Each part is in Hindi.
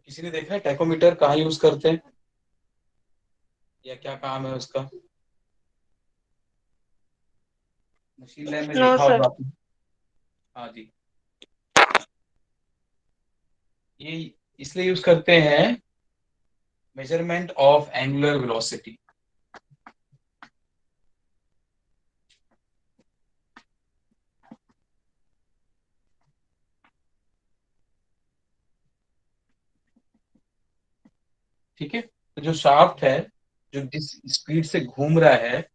किसी ने देखा है टैकोमीटर कहाँ यूज करते हैं या क्या काम है उसका? मशीन लैब में नो देखा होगा सर। आपने। हाँ जी। ये इसलिए यूज करते हैं, मेजरमेंट ऑफ एंगुलर वेलोसिटी। ठीक है, तो जो शाफ्ट है, जो जिस स्पीड से घूम रहा है,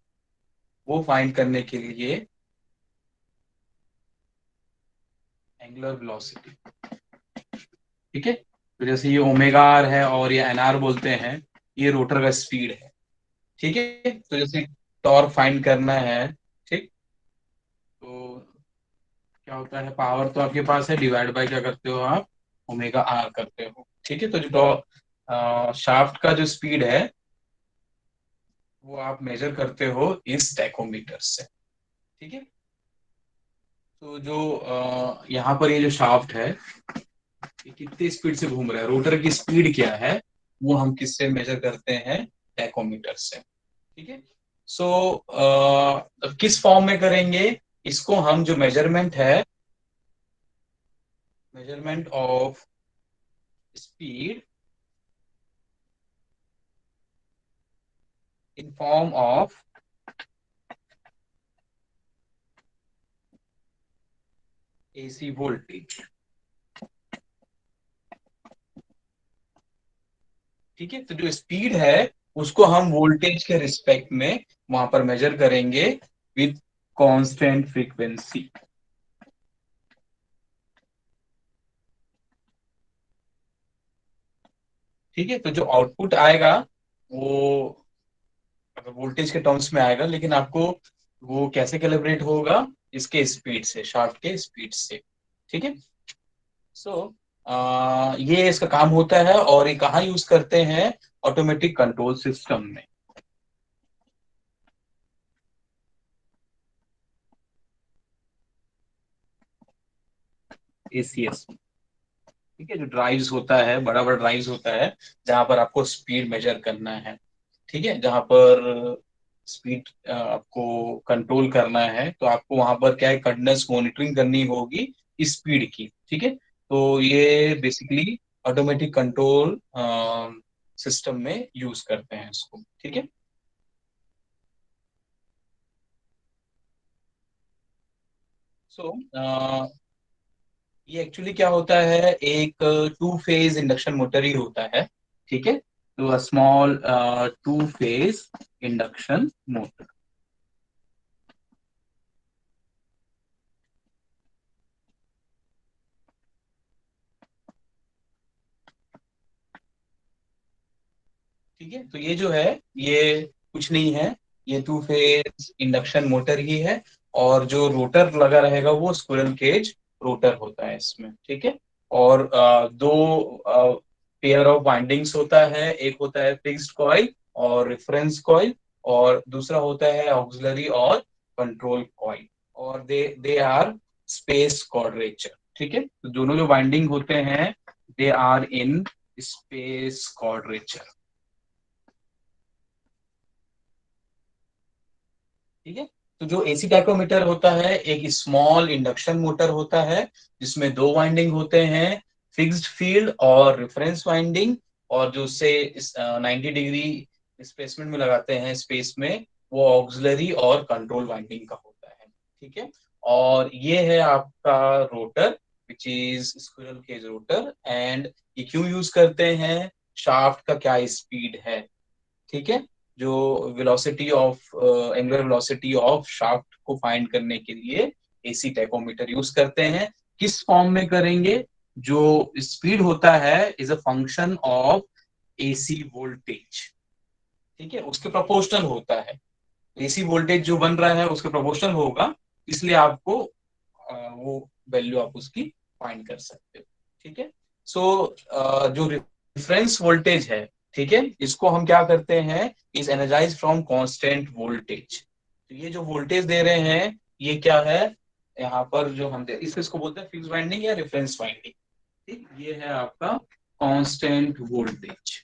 वो फाइंड करने के लिए एंगुलर वेलोसिटी। ठीक है, तो जैसे ये ओमेगा आर है और ये एन आर बोलते हैं, ये रोटर का स्पीड है। ठीक है, तो जैसे टॉर्क फाइंड करना है, ठीक, तो क्या होता है, पावर तो आपके पास है, डिवाइड बाय क्या करते हो आप, ओमेगा आर करते हो। ठीक है, तो जो शाफ्ट का जो स्पीड है वो आप मेजर करते हो इस टैकोमीटर से। ठीक है, तो जो यहाँ पर ये जो शाफ्ट है, ये कितनी स्पीड से घूम रहा है, रोटर की स्पीड क्या है, वो हम किससे मेजर करते हैं, टैकोमीटर से। ठीक है, सो अब किस फॉर्म में करेंगे इसको, हम जो मेजरमेंट है, measurement of speed in form of AC voltage. ठीक है, तो जो स्पीड है उसको हम वोल्टेज के रिस्पेक्ट में वहां पर मेजर करेंगे विथ कांस्टेंट फ्रीक्वेंसी। ठीक है, तो जो आउटपुट आएगा वो अगर वोल्टेज के टर्म्स में आएगा, लेकिन आपको वो कैसे कैलिब्रेट होगा, इसके स्पीड से, शाफ्ट के स्पीड से। ठीक है, सो ये इसका काम होता है, और ये कहाँ यूज करते हैं, ऑटोमेटिक कंट्रोल सिस्टम में, एसीएस। ठीक है, जो ड्राइव्स होता है, बड़ा बड़ा ड्राइव्स होता है, जहां पर आपको स्पीड मेजर करना है। ठीक है, जहां पर स्पीड आपको कंट्रोल करना है, तो आपको वहां पर क्या है, कंटिन्यूस मॉनिटरिंग करनी होगी स्पीड की। ठीक है, तो ये बेसिकली ऑटोमेटिक कंट्रोल सिस्टम में यूज करते हैं इसको। ठीक है, सो ये एक्चुअली क्या होता है, एक टू फेज इंडक्शन मोटर ही होता है। ठीक है, तो small to phase induction motor. ठीक है, तो ये जो है, ये कुछ नहीं है, ये टू फेज इंडक्शन मोटर ही है। और जो रोटर लगा रहेगा वो स्क्विरल केज रोटर होता है इसमें। ठीक है, और दो पेयर ऑफ वाइंडिंग्स होता है, एक होता है फिक्स्ड कॉइल और रेफरेंस कॉइल, और दूसरा होता है ऑक्सिलरी और कंट्रोल कॉइल, और दे आर स्पेस क्वाड्रेचर। ठीक है, तो दोनों जो वाइंडिंग होते हैं, they are in space quadrature. ठीक है, तो जो एसी टाइकोमीटर होता है एक स्मॉल इंडक्शन मोटर होता है, जिसमें दो वाइंडिंग होते हैं, फिक्स्ड फील्ड और रेफरेंस वाइंडिंग। और जो उससे 90 डिग्री स्पेसमेंट में लगाते हैं स्पेस में, वो ऑक्सिलरी और कंट्रोल वाइंडिंग का होता है। ठीक है, और ये है आपका rotor, which is squirrel cage rotor. And ये क्यों यूज करते हैं, शाफ्ट का क्या स्पीड है। ठीक है, जो velocity of angular velocity of shaft को फाइंड करने के लिए एसी टैकोमीटर यूज करते हैं। किस फॉर्म में करेंगे, जो स्पीड होता है is a function of AC voltage. ठीक है, उसके प्रोपोर्शनल होता है, एसी वोल्टेज जो बन रहा है उसके प्रोपोर्शनल होगा, इसलिए आपको वो वैल्यू आप उसकी फाइंड कर सकते हो। ठीक है, सो जो रेफरेंस वोल्टेज है, ठीक है, इसको हम क्या करते हैं, is energise from constant voltage. तो ये जो वोल्टेज दे रहे हैं, ये क्या है, यहाँ पर जो हम दे इसको बोलते हैं फिक्स वाइंडिंग या रेफरेंस वाइंडिंग। ठीक, ये है आपका कांस्टेंट वोल्टेज।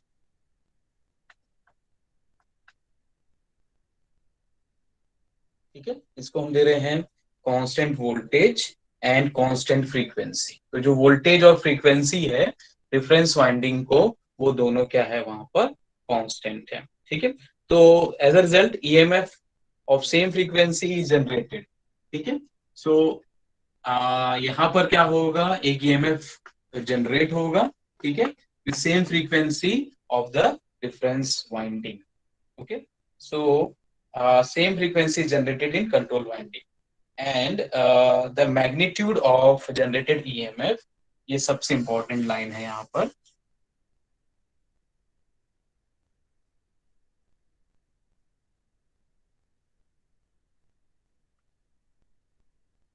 ठीक है, इसको हम दे रहे हैं constant voltage and constant frequency. तो जो वोल्टेज और फ्रीक्वेंसी है रेफरेंस वाइंडिंग को, वो दोनों क्या है वहां पर कांस्टेंट है। ठीक है, तो as a result EMF of same frequency is generated. ठीक है, सो यहाँ पर क्या होगा, एक ईएमएफ जनरेट होगा, ठीक है, with same frequency of the reference winding. okay, so same frequency is generated in control winding, and the magnitude of generated EMF, ये सबसे important line है यहाँ पर।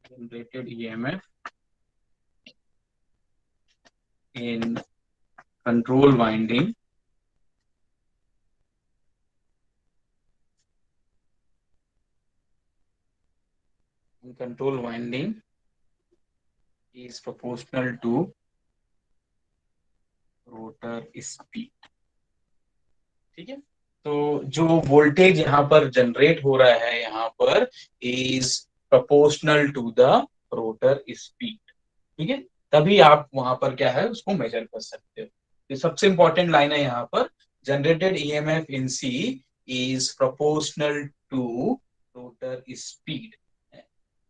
generated EMF in control winding is proportional to rotor speed। ठीक है, तो जो वोल्टेज यहाँ पर जनरेट हो रहा है यहाँ पर is proportional to the rotor speed. ठीक है, तभी आप वहां पर क्या है उसको मेजर कर सकते हो। ये सबसे इंपॉर्टेंट लाइन है यहाँ पर, generated EMF in C is proportional to rotor speed.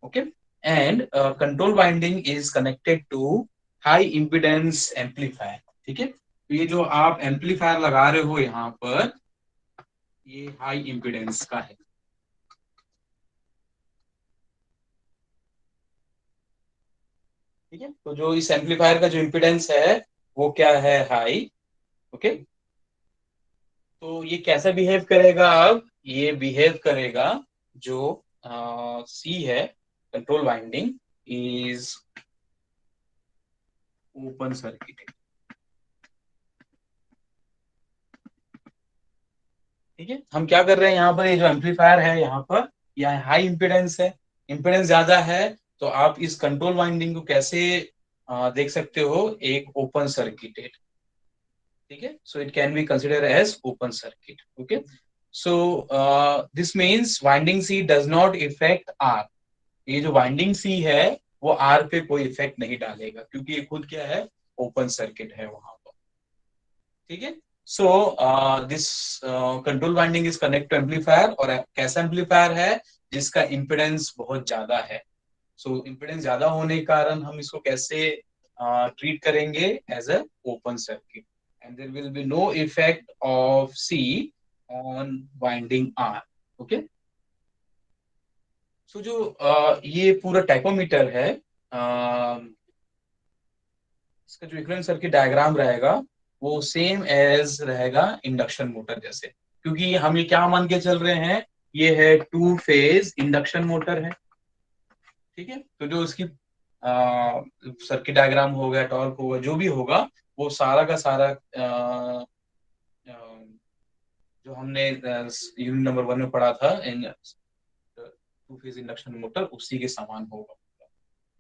Okay, and control winding is connected to high impedance amplifier. ठीक है, तो ये जो आप एम्पलीफायर लगा रहे हो यहाँ पर, ये हाई इम्पिडेंस का है। ठीक है, तो जो इस एम्पलीफायर का जो इम्पिडेंस है वो क्या है, हाई। ओके, तो ये कैसा बिहेव करेगा, अब ये बिहेव करेगा जो सी है, control winding is open circuit. ठीक है, हम क्या कर रहे हैं यहाँ पर, ये जो एम्पलीफायर है यहाँ पर, यह हाई इम्पिडेंस है, इम्पिडेंस ज्यादा है, तो आप इस कंट्रोल वाइंडिंग को कैसे देख सकते हो, एक ओपन सर्किटेड। ठीक है, so it can be consider as open circuit. Okay, so this means winding C does not affect R. ये जो वाइंडिंग सी है वो आर पे कोई इफेक्ट नहीं डालेगा, क्योंकि ये खुद क्या है, ओपन सर्किट है वहां पर। ठीक है, so this control winding is connect to amplifier, और कैसा एम्पलीफायर है, जिसका इम्पिडेंस बहुत ज्यादा है। सो इम्पिडेंस ज्यादा होने के कारण हम इसको कैसे ट्रीट करेंगे, as a open circuit, and there will be no effect of C on winding R. Okay, so जो ये पूरा टैकोमीटर है, इसका जो इक्विवेलेंट सर्किट डायग्राम रहेगा वो सेम एज रहेगा इंडक्शन मोटर जैसे, क्योंकि हम ये क्या मान के चल रहे हैं, ये है टू फेज इंडक्शन मोटर है। ठीक है, तो जो इसकी सर्किट डायग्राम होगा, टॉर्क होगा, जो भी होगा, वो सारा का सारा जो हमने यूनिट नंबर 1 में पढ़ा था in two phase induction motor, उसी के समान होगा।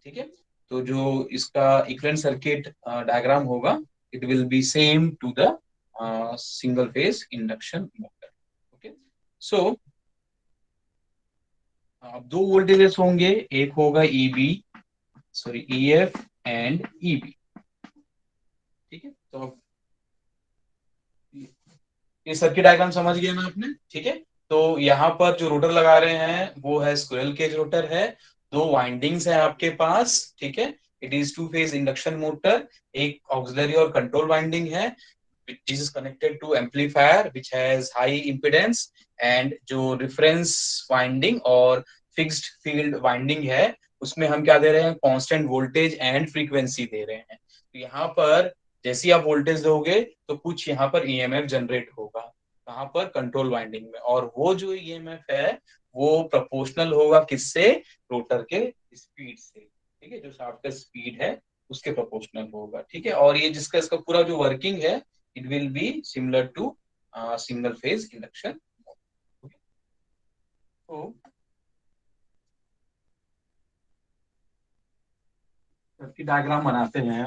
ठीक है, तो जो इसका इक्विवेलेंट सर्किट डायग्राम होगा, it will be same to the single phase induction motor. Okay, so अब दो वोल्टेजेस होंगे, एक होगा EB, sorry EF and EB. ठीक है, तो अब ये सर्किट डायग्राम समझ गए ना आपने। ठीक है, तो यहाँ पर जो रोटर लगा रहे हैं वो है स्क्विरल केज रोटर है, दो वाइंडिंग्स है आपके पास। ठीक है, it is to phase induction motor, एक ऑक्सिलरी और कंट्रोल वाइंडिंग है which is connected to amplifier which has high impedance, and जो reference winding और fixed field winding है उसमें हम क्या दे रहे हैं, कांस्टेंट वोल्टेज एंड फ्रीक्वेंसी दे रहे हैं। तो यहाँ पर जैसे ही आप वोल्टेज दोगे तो कुछ यहाँ पर ईएमएफ जनरेट होगा, कहाँ पर, कंट्रोल वाइंडिंग में, और वो जो ईएमएफ है वो प्रोपोर्शनल होगा किससे, रोटर के स्पीड से। ठीक है, जो शाफ्ट का स्पीड है उसके प्रोपोर्शनल होगा। ठीक है, और ये जिसका इसका पूरा जो वर्किंग है, it will be similar to single phase induction। Okay, तो सर्किट डायग्राम बनाते हैं।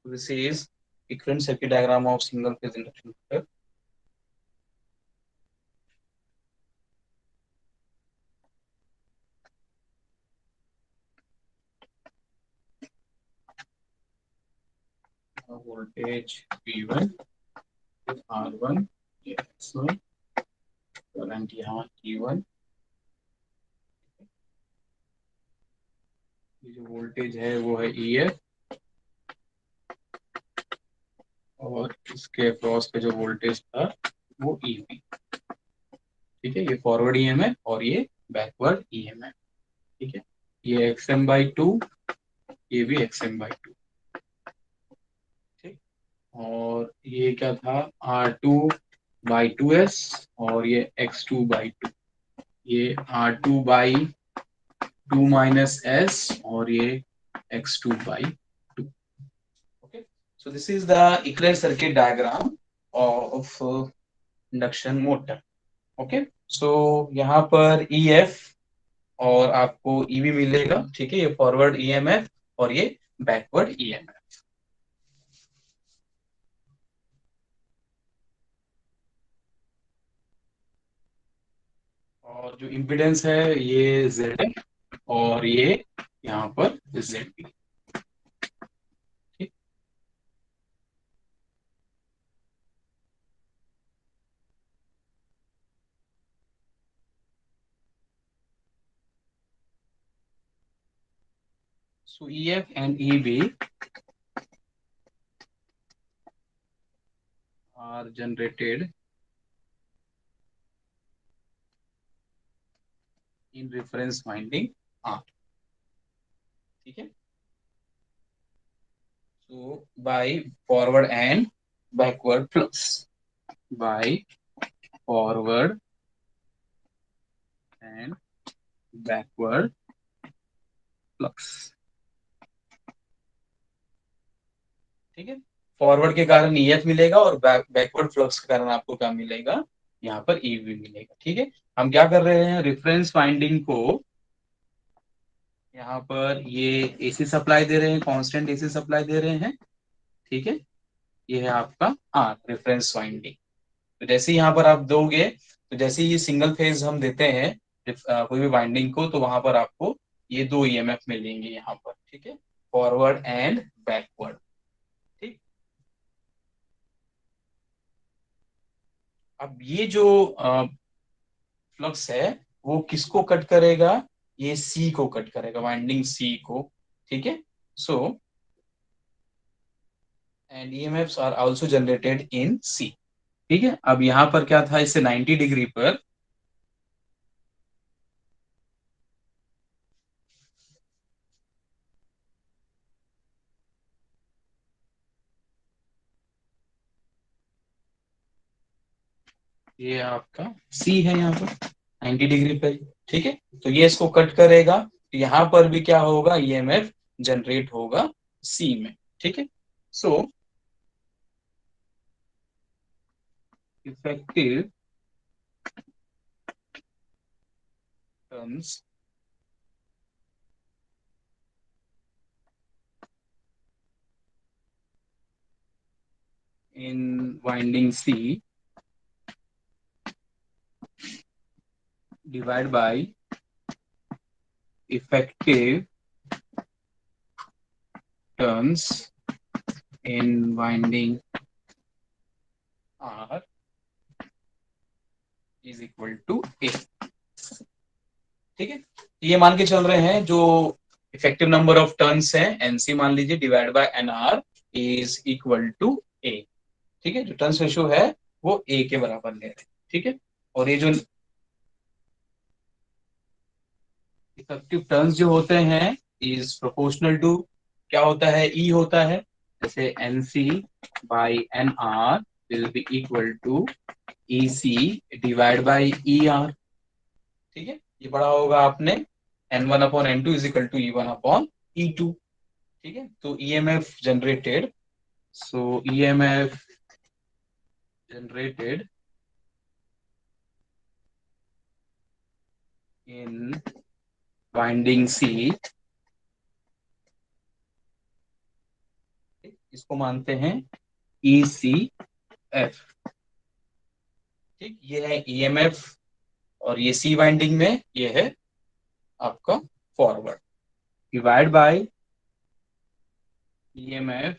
This is equivalent circuit diagram of single phase induction motor. Voltage V1 with R1, X1, current यहाँ T1, ये जो वोल्टेज है वो है EF, और इसके अक्रॉस पे जो वोल्टेज था वो EB। ठीक है, ये फॉरवर्ड EMF और ये बैकवर्ड EMF। ठीक है, ये XM/2, ये भी XM/2। ठीक, और ये क्या था, R2/2S, और ये X2/2, ये R2/2 - S, और ये X2/2। Okay, so this is the equivalent circuit diagram of induction motor. Okay, so यहाँ पर EF और आपको EB मिलेगा। ठीक है, ये फॉरवर्ड EMF और ये बैकवर्ड EMF। और जो इम्पिडेंस है ये ZF, और ये यहाँ पर ZB। ठीक, so EF and EB are generated in reference winding R। ठीक है, so by forward and backward flux, by forward and backward flux। ठीक है, फॉरवर्ड के कारण EF मिलेगा और बैकवर्ड फ्लक्स के कारण आपको क्या मिलेगा, यहाँ पर EB मिलेगा। ठीक है, हम क्या कर रहे हैं, रेफरेंस वाइंडिंग को यहाँ पर ये AC सप्लाई दे रहे हैं, कांस्टेंट AC सप्लाई दे रहे हैं। ठीक है, ये है आपका R रेफरेंस वाइंडिंग। तो जैसे ही यहाँ पर आप दोगे, तो जैसे ही सिंगल फेज हम देते हैं कोई भी वाइंडिंग को, तो वहां पर आपको ये दो EMF मिलेंगे यहाँ पर। ठीक है, फॉरवर्ड एंड बैकवर्ड। ठीक, अब ये जो फ्लक्स है वो किसको कट करेगा, ये C को कट करेगा, वाइंडिंग C को। ठीक है, so and EMFs are also generated in C। ठीक है, अब यहाँ पर क्या था, इससे 90 डिग्री पर ये आपका C है यहाँ पर 90 डिग्री पर। ठीक है, तो ये इसको कट करेगा, तो यहाँ पर भी क्या होगा, EMF जनरेट होगा C में। ठीक है, so effective turns in winding C divide by effective turns in winding R is equal to A। ठीक है, ये मान के चल रहे हैं जो इफेक्टिव नंबर ऑफ टर्न्स है NC मान लीजिए, divide by NR is equal to A। ठीक है, जो टर्न्स रेशियो है वो A के बराबर ले रहे हैं। ठीक है, और ये जो इफेक्टिव टर्न्स जो होते हैं इज प्रोपोर्शनल टू, क्या होता है, E होता है। जैसे NC/NR will be equal to EC divide by ER। ठीक है, ये पढ़ा होगा आपने, N1/N2 is equal to E1/E2। ठीक है, तो EMF generated, so EMF generated in winding C इसको मानते हैं ECF। ठीक, ये है EMF, और ये C वाइंडिंग में ये है आपका forward, divide by EMF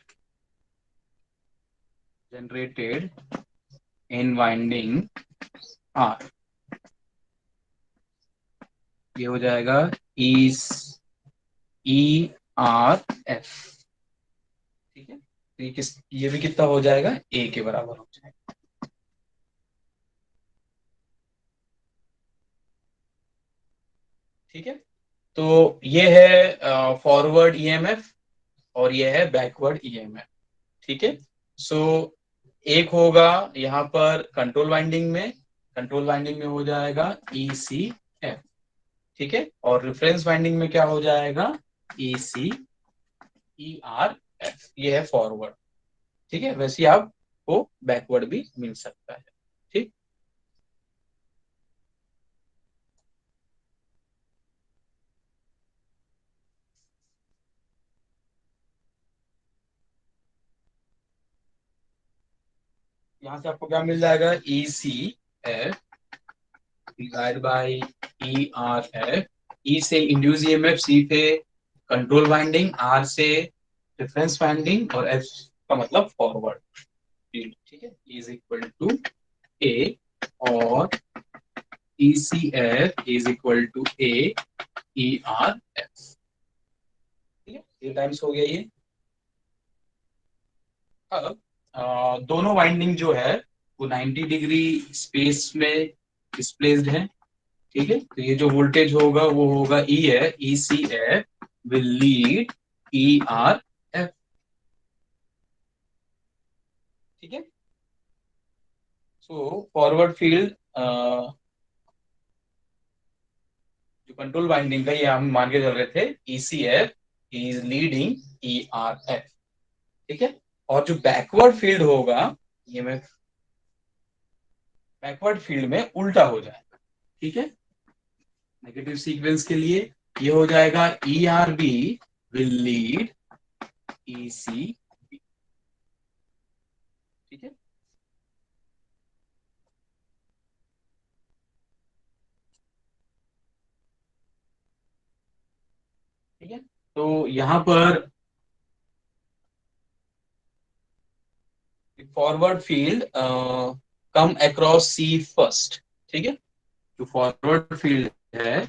generated in winding R। ये हो जाएगा ई ERF। ठीक है, तो ये भी कितना हो जाएगा, A के बराबर हो जाएगा। ठीक है, तो ये है फॉरवर्ड EMF और ये है बैकवर्ड EMF। ठीक है, सो एक होगा यहाँ पर कंट्रोल वाइंडिंग में हो जाएगा ECF। ठीक है, और रेफरेंस वाइंडिंग में क्या हो जाएगा, ECERF। ये है फॉरवर्ड। ठीक है, वैसे ही आपको बैकवर्ड भी मिल सकता है। ठीक, यहाँ से आपको क्या मिल जाएगा, ECF डिवाइड बाय ERF। ई से इंड्यूस EMF, सी पे कंट्रोल वाइंडिंग, आर से रेफरेंस वाइंडिंग, और एफ का मतलब फॉरवर्ड फील्ड। ठीक है, इज इक्वल टू ए, और ECF is equal to ERF। ठीक है, ये टाइम्स हो गया ये। अब दोनों वाइंडिंग जो है वो 90 डिग्री स्पेस में डिस्प्लेस्ड है। ठीक है, तो ये जो वोल्टेज होगा वो होगा ई है, ECF विल लीड ERF। ठीक है, सो फॉरवर्ड फील्ड जो कंट्रोल वाइंडिंग का, ये हम मान के चल रहे थे ECF इज लीडिंग ERF। ठीक है, और जो बैकवर्ड फील्ड होगा, ये मैं बैकवर्ड फील्ड में उल्टा हो जाएगा। ठीक है, नेगेटिव सीक्वेंस के लिए ये हो जाएगा ERB विल लीड ECB। ठीक है, ठीक है, तो यहाँ पर फॉरवर्ड फील्ड कम अक्रॉस सी फर्स्ट। ठीक है, जो फॉरवर्ड फील्ड है,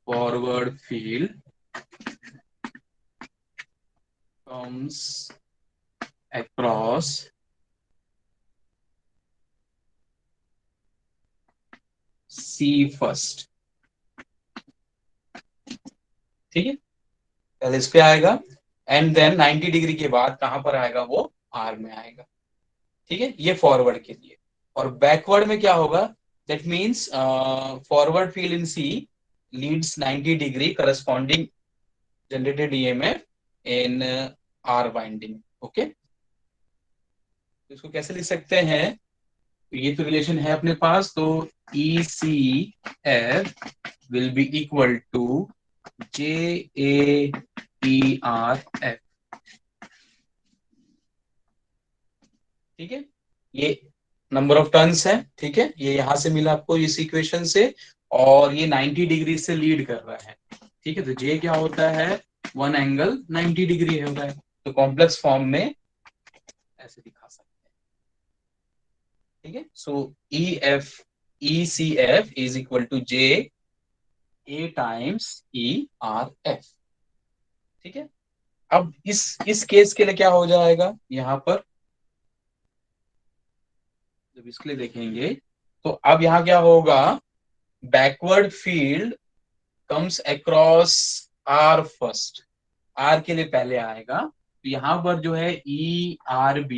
फॉरवर्ड फील्ड कम्स अक्रॉस सी फर्स्ट। ठीक है, पहले इस पे आएगा, एंड देन 90 डिग्री के बाद कहां पर आएगा, वो आर में आएगा। ठीक है, ये फॉरवर्ड के लिए। और बैकवर्ड में क्या होगा, that means forward field in C leads 90 degree corresponding generated EMF in R winding. Okay, तो इसको कैसे लिख सकते हैं, तो ये तो रिलेशन है अपने पास, तो ECF will be equal to JAERF। ठीक है, ये नंबर ऑफ टर्न्स है। ठीक है, ये यहां से मिला आपको इस इक्वेशन से, और ये 90 डिग्री से लीड कर रहा है। ठीक है, तो J क्या होता है, 1 एंगल 90 डिग्री होता है, तो कॉम्प्लेक्स फॉर्म में ऐसे दिखा सकते हैं। ठीक है, so ECF is equal to JA times ERF। ठीक है, अब इस केस के लिए क्या हो जाएगा, यहां पर जब इसके लिए देखेंगे, तो अब यहाँ क्या होगा, backward field comes across R first. R के लिए पहले आएगा, तो यहां पर जो है ERB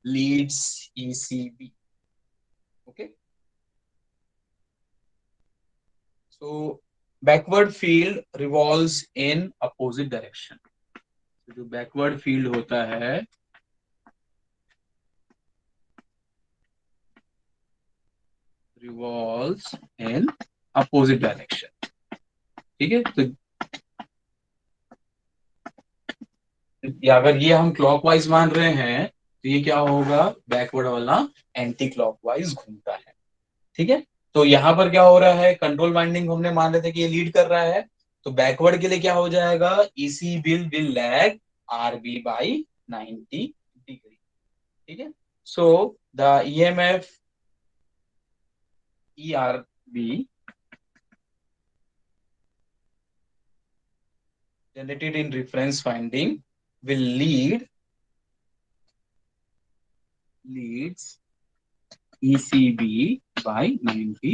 leads ECB। Okay, so backward field revolves in opposite direction. जो बैकवर्ड फील्ड होता है, रिवॉल्व्स इन अपोजिट डायरेक्शन। ठीक है, तो या अगर ये हम क्लॉकवाइज मान रहे हैं तो ये क्या होगा, बैकवर्ड वाला एंटी क्लॉकवाइज घूमता है। ठीक है। तो यहाँ पर क्या हो रहा है, कंट्रोल वाइंडिंग हमने मान रहे थे कि ये लीड कर रहा है, तो बैकवर्ड के लिए क्या हो जाएगा, EC will lag RB by 90 degree. ठीक है। So the EMF E R B generated in reference winding will leads ECB by 90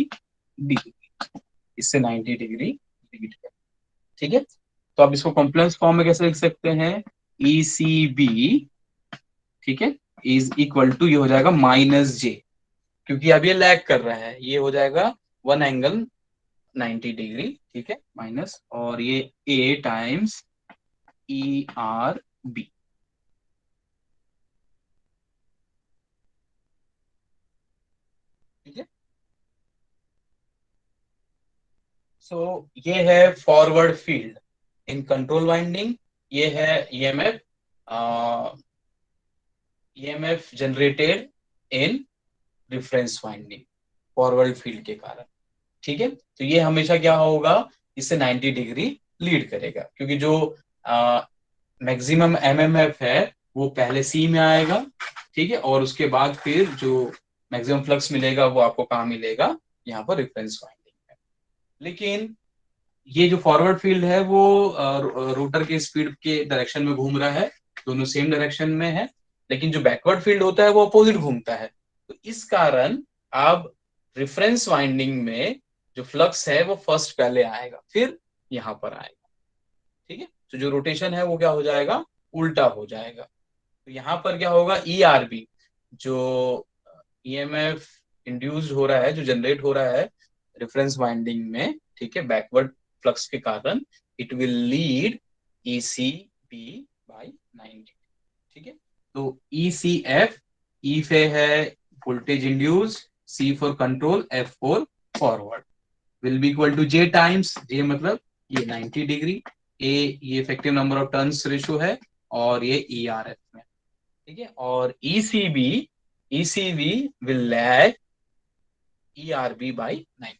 degree, इससे 90 डिग्री लीड कर। ठीक है। तो अब इसको कॉम्प्लेक्स फॉर्म में कैसे लिख सकते हैं, ECB, ठीक है, इज इक्वल टू, ये हो जाएगा -J, क्योंकि अब ये लैग कर रहा है, ये हो जाएगा 1 एंगल 90 डिग्री। ठीक है, माइनस, और ये A टाइम्स ERB। ठीक है। सो ये है फॉरवर्ड फील्ड इन कंट्रोल वाइंडिंग, ये है EMF, EMF generated in reference winding forward field के कारण। ठीक है। तो ये हमेशा क्या होगा, इससे 90 डिग्री लीड करेगा, क्योंकि जो मैक्सिमम एमएमएफ है वो पहले सी में आएगा। ठीक है। और उसके बाद फिर जो मैक्सिमम फ्लक्स मिलेगा वो आपको कहाँ मिलेगा, यहाँ पर रिफरेंस वाइंडिंग में। लेकिन ये जो फॉरवर्ड फील्ड है वो रोटर के स्पीड के डायरेक्शन में घूम रहा है, दोनों सेम डायरेक्शन में है। लेकिन जो बैकवर्ड फील्ड होता है वो अपोजिट घूमता है। तो इस कारण अब रिफरेंस वाइंडिंग में जो फ्लक्स है वो फर्स्ट पहले आएगा, फिर यहाँ पर आएगा। ठीक है। तो जो रोटेशन है वो क्या हो जाएगा, उल्टा हो जाएगा। तो यहाँ पर क्या होगा, ईआरबी, जो ईएमएफ इंड्यूस्ड हो रहा है, जो जनरेट हो रहा है रेफरेंस वाइंडिंग में, ठीक है, बैकवर्ड फ्लक्स के कारण, it will lead EC B by 90। ठीक है। तो ईसीएफ, ई पे है voltage induce, C for control, F for forward, will be equal to J times, J मतलब ये 90 डिग्री, ए ये effective number of turns ratio है, और ये ई आर एफ में। ठीक है। और ECB, ECB will lag ERB by 90।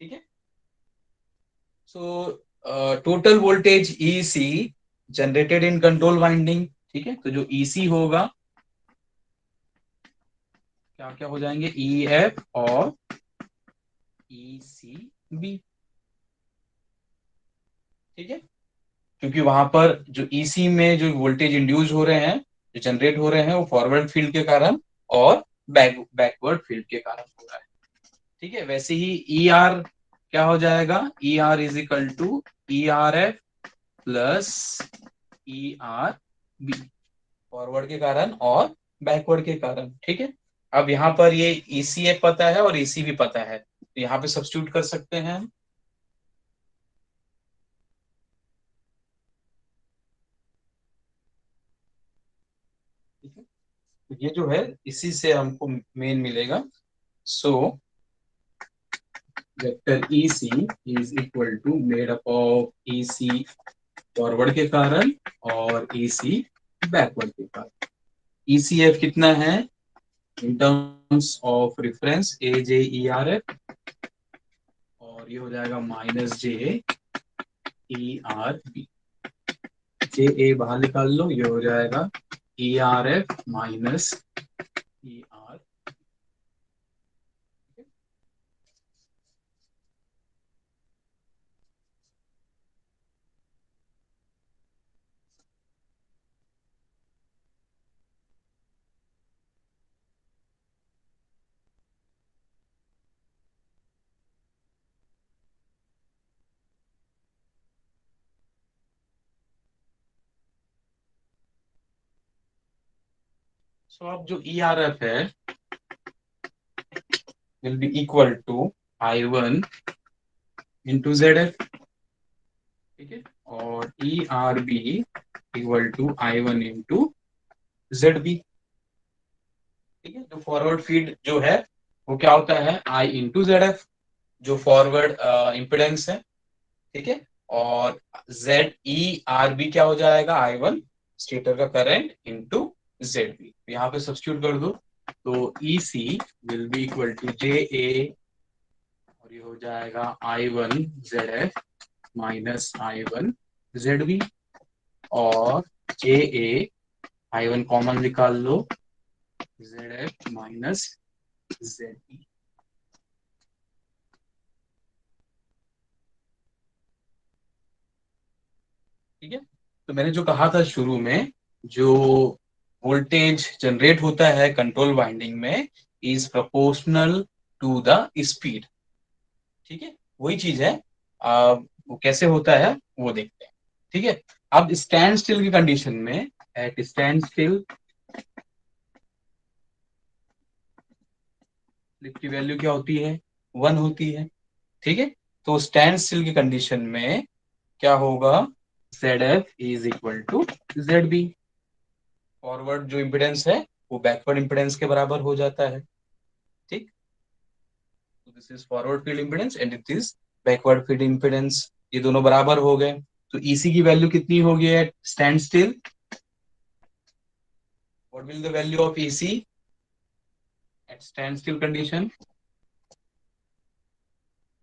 ठीक है। So total voltage EC generated in control winding. ठीक है। तो जो EC होगा, क्या क्या हो जाएंगे, EF और ECB। ठीक है। क्योंकि वहां पर जो EC में जो वोल्टेज इंड्यूस हो रहे हैं, जो जनरेट हो रहे हैं, वो फॉरवर्ड फील्ड के कारण और बैकवर्ड फील्ड के कारण हो रहा है। ठीक है। वैसे ही ER क्या हो जाएगा, ER is equal to ERF plus ERB, forward के कारण और बैकवर्ड के कारण। ठीक है। अब यहाँ पर ये ECF पता है और EC भी पता है, तो यहाँ पे सब्स्टिट्यूट कर सकते हैं हम। ठीक है। तो ये जो है इसी से हमको मेन मिलेगा। So vector EC is equal to made up of EC forward के कारण और EC बैकवर्ड के कारण। ECF कितना है, in terms of reference AJERF, और ये हो जाएगा -JERB। JA बाहर निकाल लो, ये हो जाएगा ERF माइनस ER। सो अब जो ERF है will be equal to I1 into ZF। ठीक है। और ERB equal to I1 into ZB। ठीक है। जो फॉरवर्ड फीड जो है वो क्या होता है, I इंटू ZF, जो फॉरवर्ड इम्पिडेंस है। ठीक है। और ZERB क्या हो जाएगा, I1 स्टेटर का करंट इंटू ZB। यहाँ पे सब्स्टिट्यूट कर दो, तो EC will be equal to JA, और ये हो जाएगा I1 ZF minus I1 ZB, और JA, I1 कॉमन निकाल लो, ZF माइनस ZB। ठीक है, तो मैंने जो कहा था शुरू में, जो वोल्टेज जनरेट होता है कंट्रोल वाइंडिंग में is proportional to the speed. ठीक है, वही चीज है। वो कैसे होता है वो देखते हैं। ठीक है, अब स्टैंड स्टिल की कंडीशन में, एट स्टैंड स्टिल स्लिप की वैल्यू क्या होती है, 1 होती है। ठीक है, तो स्टैंड स्टिल की कंडीशन में क्या होगा, ZF is equal to ZB। Forward जो इम्पिडेंस है वो बैकवर्ड इम्पिडेंस के बराबर हो जाता है। ठीक, तो this is forward field impedance and it is backward field impedance. ये दोनों बराबर हो गए, तो EC की वैल्यू कितनी होगी at stand still, what will the value of EC at stand still condition,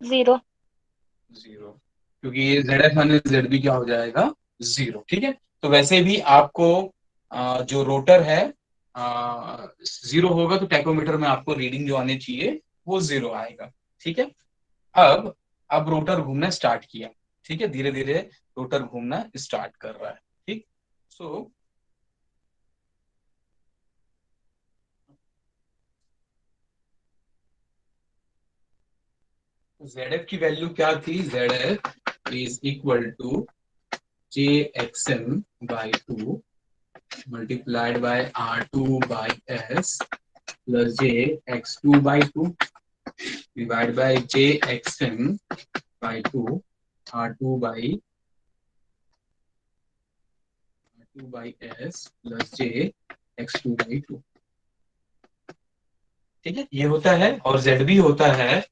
0। 0, क्योंकि ये ZF माइनस ZB क्या हो जाएगा, 0। ठीक है, तो वैसे भी आपको जो रोटर है 0 होगा, तो टैकोमीटर में आपको रीडिंग जो आनी चाहिए वो 0 आएगा। ठीक है, अब अब रोटर घूमना स्टार्ट किया। ठीक है, धीरे धीरे रोटर घूमना स्टार्ट कर रहा है। ठीक, सो ZF की वैल्यू क्या थी, ZF is equal to JXM by 2 multiplied by R2 by S plus JX2 by 2 divided by JXM by 2 R2 by S plus JX2 by 2। ठीक है, ये होता है, और ZB होता है,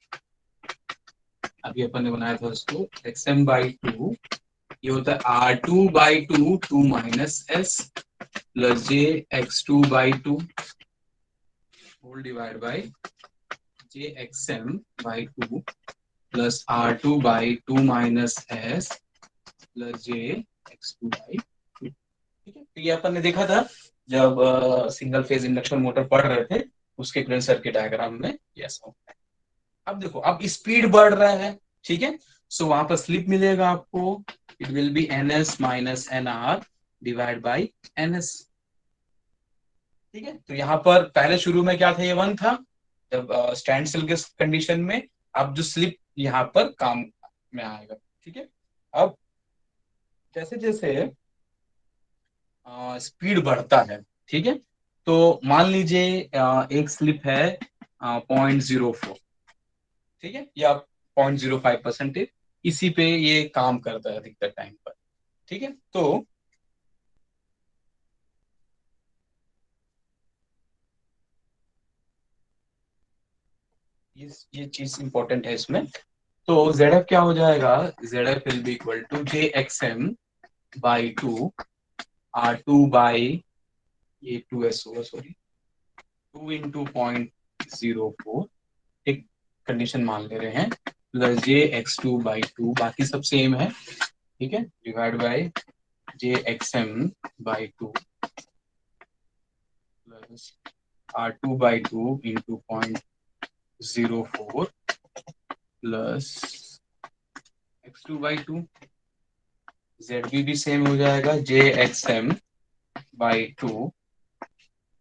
अभी अपन ने बनाया था उसको, XM by 2, ये होता है R2 by 2 2 minus S plus JX2 by 2 whole divide by JXM by 2 plus R2 by 2 minus S plus JX2 by 2। ठीक है, तो ये अपन ने देखा था जब सिंगल फेज इंडक्शन मोटर पढ़ रहे थे, उसके करंट सर्किट डायग्राम में ऐसा होता है। अब देखो, अब स्पीड बढ़ रहा है। ठीक है, सो वहां पर स्लिप मिलेगा आपको, it will B NS minus NR divide by NS। ठीक है, तो यहाँ पर पहले शुरू में क्या था, ये 1 था जब स्टैंड स्टिल के कंडीशन में। अब जो स्लिप यहाँ पर काम में आएगा। ठीक है, अब जैसे जैसे स्पीड बढ़ता है, ठीक है, तो मान लीजिए एक स्लिप है 0.04, ठीक है, या 0.05%, इसी पे ये काम करता है अधिकतर टाइम पर। ठीक है, तो ये चीज इंपॉर्टेंट है इसमें। तो ZF क्या हो जाएगा, ZF will be equal to JXM by 2 R2 by, ये 2S होगा, सॉरी, 2 इंटू 0.04, एक कंडीशन मान ले रहे हैं, प्लस JX2 बाई 2, बाकी सब सेम है। ठीक है, divide by JXM by 2 plus R2 by 2 into 0.04 plus X2 by 2। ZB भी सेम हो जाएगा, JXM by 2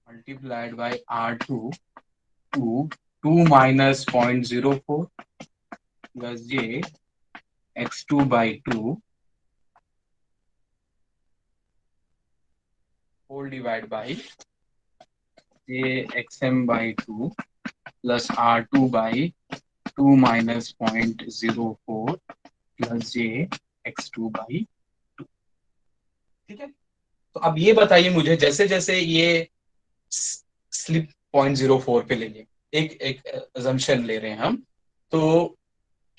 multiplied by R2 2 2 minus 0.04 plus JX2 by 2 whole divide by JXM by 2 plus R2 by 2 minus 0.04 plus JX2 by 2। ठीक है, तो अब ये बताइए मुझे, जैसे जैसे ये स्लिप 0.04 पे लेंगे, एक एक अजम्पशन ले रहे हैं हम, तो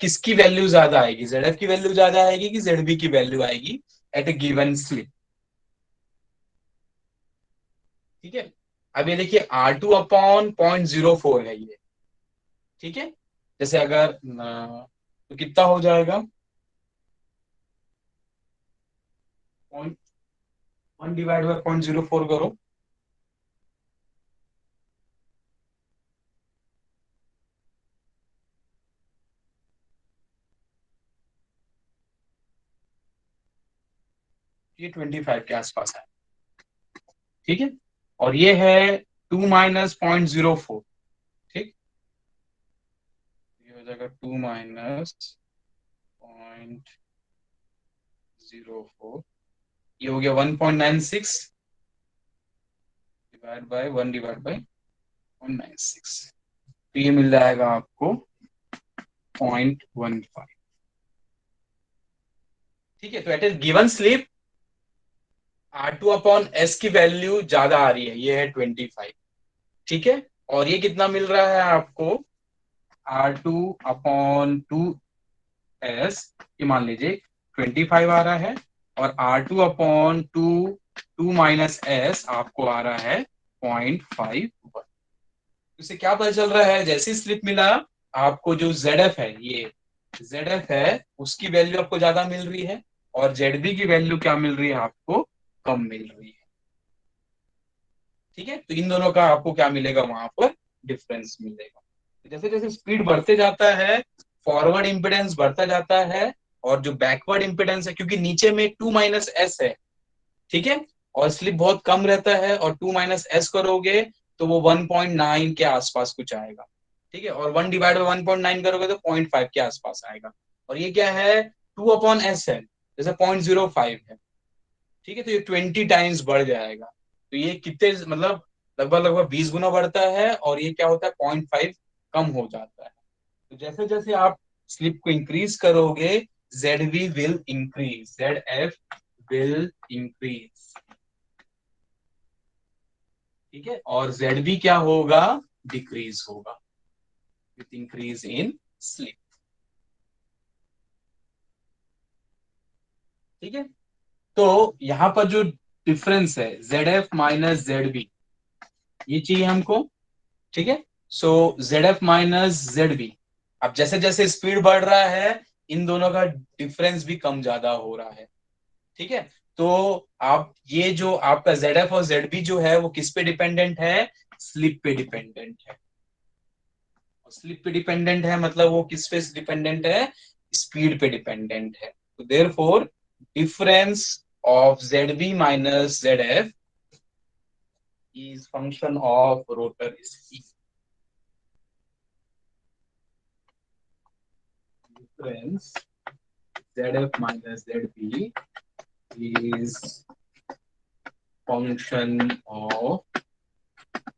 किसकी वैल्यू ज्यादा आएगी, ZF की वैल्यू ज्यादा आएगी कि ZB की वैल्यू आएगी एट ए गिवन स्लिप। ठीक है, अब ये देखिए R2/0.04 है ये। ठीक है, जैसे अगर तो कितना हो जाएगा, 0.1 डिवाइड बाय 0.04 करो। ये 25 के आसपास है। ठीक है, और ये है 2 - 0.04। ठीक, ये हो जाएगा 2 - 0.04। ये हो गया 1.96 डिवाइड बाय 1 डिवाइड बाय 196। तो ये मिल जाएगा आपको 0.15। ठीक है, तो एट ए गिवन स्लिप R2/S की वैल्यू ज्यादा आ रही है, ये है 25। ठीक है, और ये कितना मिल रहा है आपको, R2/2S ये मान लीजिए 25 आ रहा है, और R2/2 आपको आ रहा है 0.51। इससे क्या पता चल रहा है, जैसी स्लिप मिला आपको जो ZF है, ये ZF है उसकी वैल्यू आपको ज्यादा मिल रही है, और ZB की वैल्यू क्या मिल रही है आपको, कम मिल रही है। ठीक है, तो इन दोनों का आपको क्या मिलेगा वहां पर, डिफरेंस मिलेगा। जैसे जैसे स्पीड बढ़ते जाता है, फॉरवर्ड इंपिडेंस बढ़ता जाता है, और जो बैकवर्ड इंपिडेंस है, क्योंकि नीचे में 2 - S है। ठीक है, और स्लिप बहुत कम रहता है, और 2 - S करोगे तो वो 1.9 के आसपास कुछ आएगा। ठीक है, और 1 डिवाइड बाई 1.9 करोगे तो 0.5 के आसपास आएगा। और ये क्या है, 2/S है, जैसे 0.05 है। ठीक है, तो ये 20 टाइम्स बढ़ जाएगा। तो ये कितने मतलब लगभग लगभग 20 गुना बढ़ता है, और ये क्या होता है, 0.5 कम हो जाता है। तो जैसे जैसे आप स्लिप को इंक्रीज करोगे, ZV will increase, ZF will increase. ठीक है, और ZB क्या होगा, डिक्रीज होगा विथ इंक्रीज इन स्लिप। ठीक है, तो यहां पर जो डिफरेंस है ZF - ZB, ये चाहिए हमको। ठीक है, सो ZF - ZB, अब जैसे जैसे स्पीड बढ़ रहा है, इन दोनों का डिफरेंस भी कम ज्यादा हो रहा है। ठीक है, तो आप ये जो आपका ZF और ZB जो है वो किस पे डिपेंडेंट है, स्लिप पे डिपेंडेंट है। स्लिप पे डिपेंडेंट है मतलब वो किस पे डिपेंडेंट है, स्पीड पे डिपेंडेंट है। तो therefore difference of ZB - ZF is function of rotor speed. Difference ZF - ZB is function of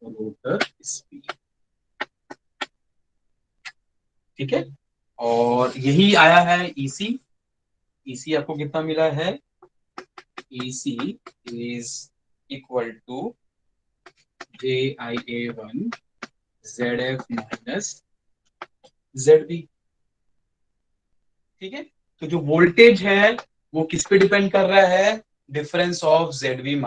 rotor speed. ठीक है, और यही आया है EC। EC आपको कितना मिला है, EC is equal to JIA1 ZF - ZB। ठीक है, तो जो वोल्टेज है वो किस पे डिपेंड कर रहा है, difference of ZB -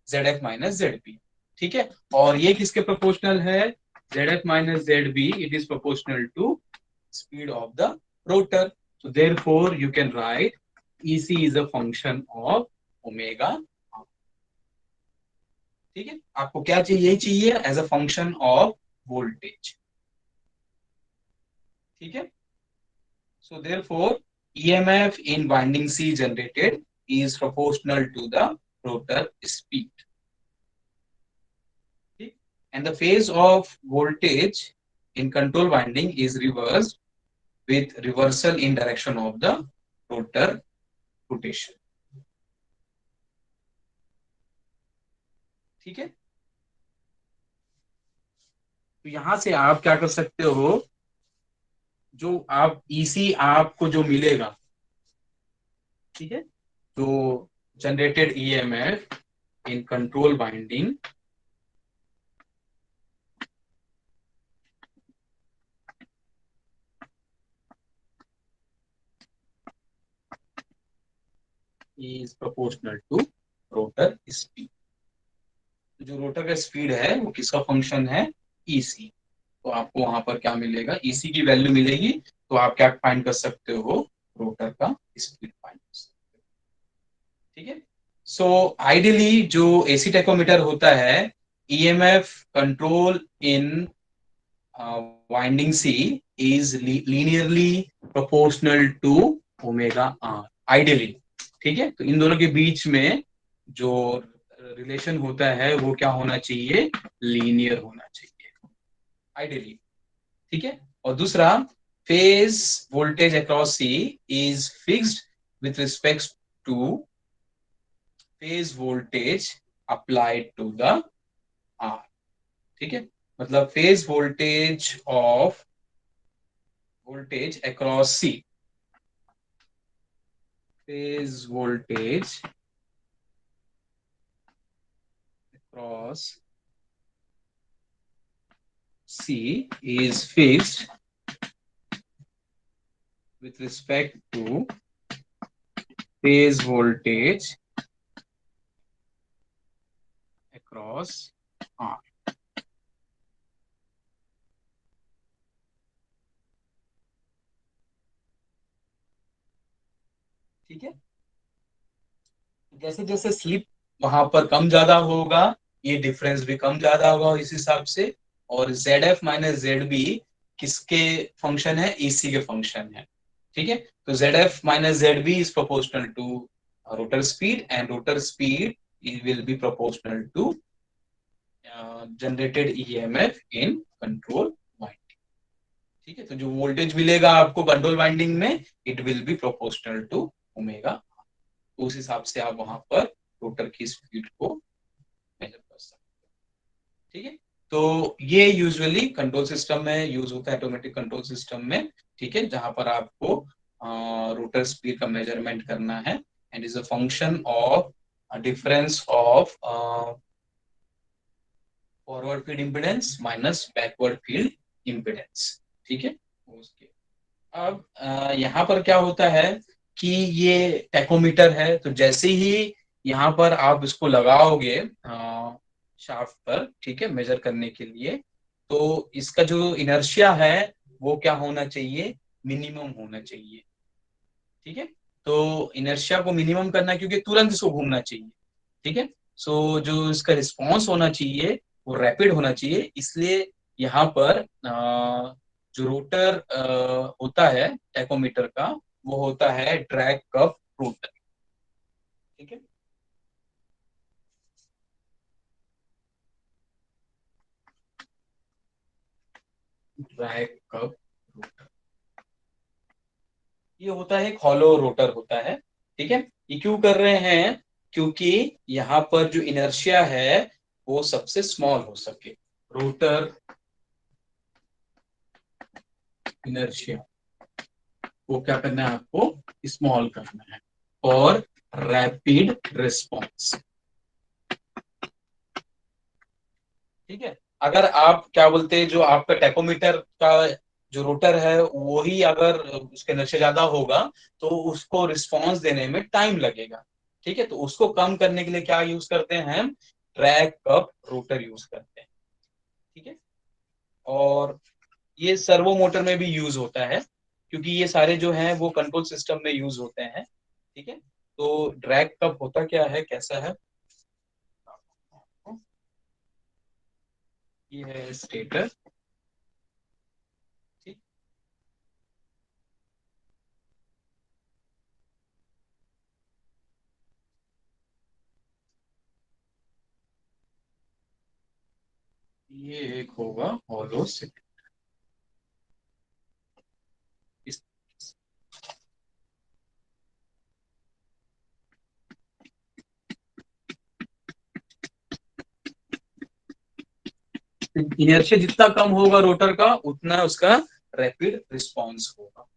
ZF - ZB। ठीक है, और ये किसके प्रोपोर्शनल है, ZF - ZB, it is proportional to speed of the rotor. So therefore you can write EC is a function of omega. ठीक है, आपको क्या चाहिए, यही चाहिए as a function of voltage. ठीक है, so therefore EMF in winding C generated is proportional to the rotor speed. Okay? And the phase of voltage in control winding is reversed with reversal in direction of the rotor rotation. ठीक है, तो यहां से आप क्या कर सकते हो, जो आप EC आपको जो मिलेगा, ठीक है, तो generated EMF in control winding is proportional to rotor speed. जो रोटर का स्पीड है वो किसका फंक्शन है, ईसी। तो आपको वहां पर क्या मिलेगा, ईसी की वैल्यू मिलेगी, तो आप क्या फाइंड कर सकते हो, रोटर का स्पीड फाइंड कर सकते हो। ठीक है। सो आइडियली जो एसी टेकोमीटर होता है, EMF control in winding C is linearly proportional to omega R, ideally. ठीक है, तो इन दोनों के बीच में जो रिलेशन होता है वो क्या होना चाहिए, लीनियर होना चाहिए, आइडियली। ठीक है। और दूसरा, phase voltage across C is fixed with respect to phase voltage applied to the R. ठीक है, मतलब phase voltage across C, phase voltage across C is fixed with respect to phase voltage across R. ठीक है, जैसे जैसे स्लिप वहां पर कम ज्यादा होगा, ये डिफरेंस भी कम ज्यादा होगा इस हिसाब से। और Z F minus Z B किसके फंक्शन है, ईसी के फंक्शन है। ठीक है, तो Z F minus Z B is proportional to rotor speed, and rotor speed will be proportional to generated EMF in control winding. ठीक है, तो जो वोल्टेज मिलेगा आपको कंट्रोल वाइंडिंग में, it will be proportional to omega. उस हिसाब से आप वहां पर रोटर की स्पीड को मेजर कर सकते हैं। ठीक है, तो ये यूजुअली कंट्रोल सिस्टम में यूज होता है, ऑटोमेटिक कंट्रोल सिस्टम में। ठीक है, जहां पर आपको रोटर स्पीड का मेजरमेंट करना है, and is a function of difference of forward field impedance minus backward field impedance. ठीक है, उसके अब यहाँ पर क्या होता है कि ये टेकोमीटर है, तो जैसे ही यहाँ पर आप इसको लगाओगे शाफ्ट पर, ठीक है, मेजर करने के लिए, तो इसका जो इनर्शिया है वो क्या होना चाहिए, मिनिमम होना चाहिए। ठीक है, तो इनर्शिया को मिनिमम करना है, क्योंकि तुरंत इसको घूमना चाहिए। ठीक है, सो जो इसका रिस्पॉन्स होना चाहिए वो रैपिड होना चाहिए, इसलिए यहाँ पर जो रोटर होता है टैकोमीटर का, वो होता है ड्रैग कप रोटर। ठीक है, ड्रैग कप रोटर, ये होता है एक हॉलो रोटर होता है। ठीक है, ये क्यों कर रहे हैं, क्योंकि यहाँ पर जो इनर्शिया है वो सबसे स्मॉल हो सके, रोटर इनर्शिया को क्या करना है आपको, स्मॉल करना है, और रैपिड रिस्पॉन्स। ठीक है, अगर आप क्या बोलते हैं, जो आपका टेकोमीटर का जो रोटर है वो ही अगर उसके नशे ज्यादा होगा, तो उसको रिस्पॉन्स देने में टाइम लगेगा। ठीक है, तो उसको कम करने के लिए क्या यूज करते हैं हम, ड्रैग कप रोटर यूज करते हैं। ठीक है, और ये सर्वो मोटर में भी यूज होता है, क्योंकि ये सारे जो हैं वो कंट्रोल सिस्टम में यूज होते हैं। ठीक है, तो ड्रैग कप होता क्या है, कैसा है, ये है स्टेटर। ठीक, ये एक होगा हॉलो सिलेंडर। इस इनर्शिया जितना कम होगा रोटर का, उतना उसका रैपिड रिस्पॉन्स होगा।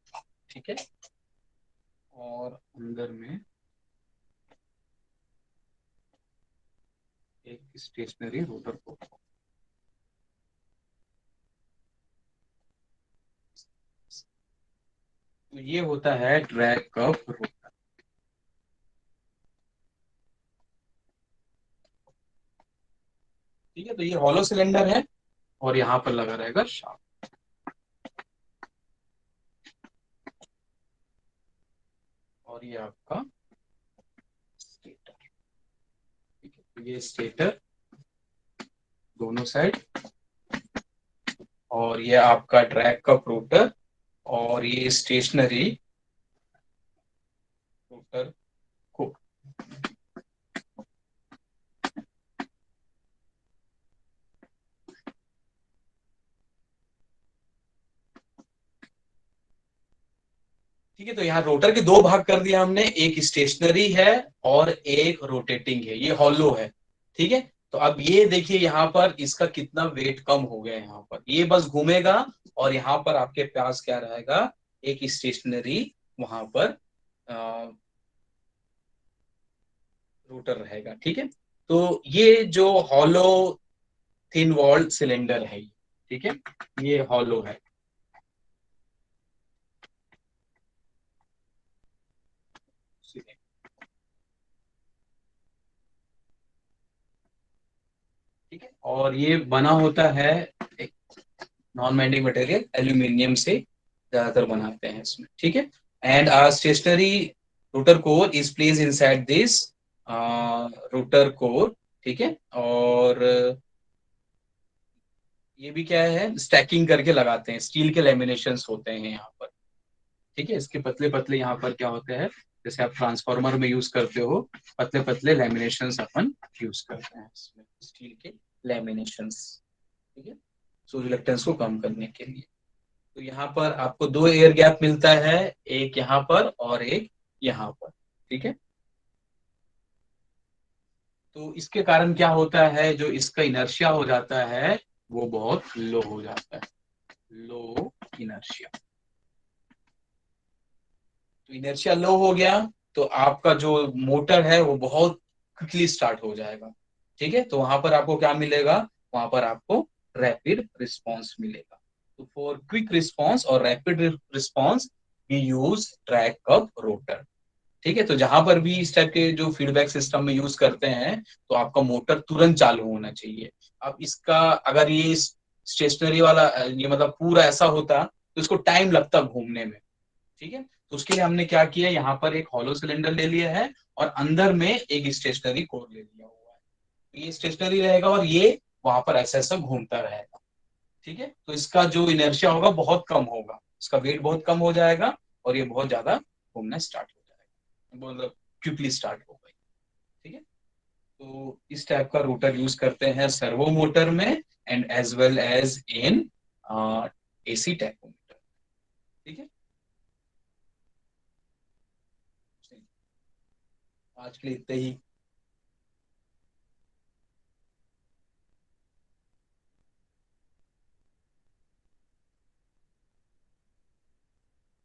ठीक है, और अंदर में एक स्टेशनरी रोटर को, तो ये होता है ड्रैग कप रोटर। ठीक है, तो ये हॉलो सिलेंडर है और यहाँ पर लगा रहेगा शाफ्ट। और ये आपका स्टेटर। ठीक है, तो ये स्टेटर दोनों साइड, और ये आपका ड्रैग कप रोटर, और ये स्टेशनरी रोटर को। ठीक है, तो यहाँ रोटर के दो भाग कर दिया हमने, एक स्टेशनरी है और एक रोटेटिंग है, ये हॉलो है। ठीक है, तो अब ये देखिए यहाँ पर इसका कितना वेट कम हो गया है, यहाँ पर ये बस घूमेगा और यहाँ पर आपके पास क्या रहेगा, एक स्टेशनरी वहां पर रोटर रहेगा। ठीक है, तो ये जो हॉलो थिन वॉल्ड सिलेंडर है, ठीक है, ये हॉलो है। ठीक है, और ये बना होता है एक नॉन बेंडिंग मटेरियल एल्यूमिनियम से ज्यादातर बनाते हैं इसमें। ठीक है, and stationary rotor core is place inside this rotor core. ठीक है, और ये भी क्या है, स्टैकिंग करके लगाते हैं, स्टील के लेमिनेशंस होते हैं यहाँ पर। ठीक है, इसके पतले पतले यहाँ पर क्या होते हैं, जैसे आप ट्रांसफार्मर में यूज करते हो, पतले पतले लेमिनेशंस अपन यूज करते हैं इसमें, स्टील के लेमिनेशंस। ठीक है, सो रिलक्टेंस को कम करने के लिए। तो यहाँ पर आपको दो एयर गैप मिलता है, एक यहाँ पर और एक यहाँ पर। ठीक है, तो इसके कारण क्या होता है, जो इसका इनर्शिया हो जाता है वो बहुत लो हो जाता है, लो इनर्शिया। तो इनर्शिया लो हो गया तो आपका जो मोटर है वो बहुत क्विकली स्टार्ट हो जाएगा। ठीक है, तो वहां पर आपको क्या मिलेगा, वहां पर आपको रैपिड रिस्पॉन्स मिलेगा। तो फॉर क्विक रिस्पॉन्स और rapid response we use drag cup rotor. ठीक है, तो जहां पर भी इस टाइप के जो फीडबैक सिस्टम में यूज करते हैं तो आपका मोटर तुरंत चालू होना चाहिए। अब इसका अगर ये स्टेशनरी वाला ये मतलब पूरा ऐसा होता तो इसको टाइम लगता घूमने में। ठीक है, तो उसके लिए हमने क्या किया, यहाँ पर एक हॉलो सिलेंडर ले लिया है और अंदर में एक स्टेशनरी कोर ले लिया हुआ है। तो ये स्टेशनरी रहेगा और ये वहां पर ऐसा ऐसा घूमता रहेगा। ठीक है, तो इसका जो इनर्शिया होगा बहुत कम होगा, इसका वेट बहुत कम हो जाएगा और ये बहुत ज्यादा घूमना स्टार्ट हो जाएगा, मतलब क्विकली स्टार्ट होगा। ठीक है, तो इस टाइप का रोटर यूज करते हैं सर्वो मोटर में and as well as in AC tachometer. ठीक है, आज के लिए इतना ही।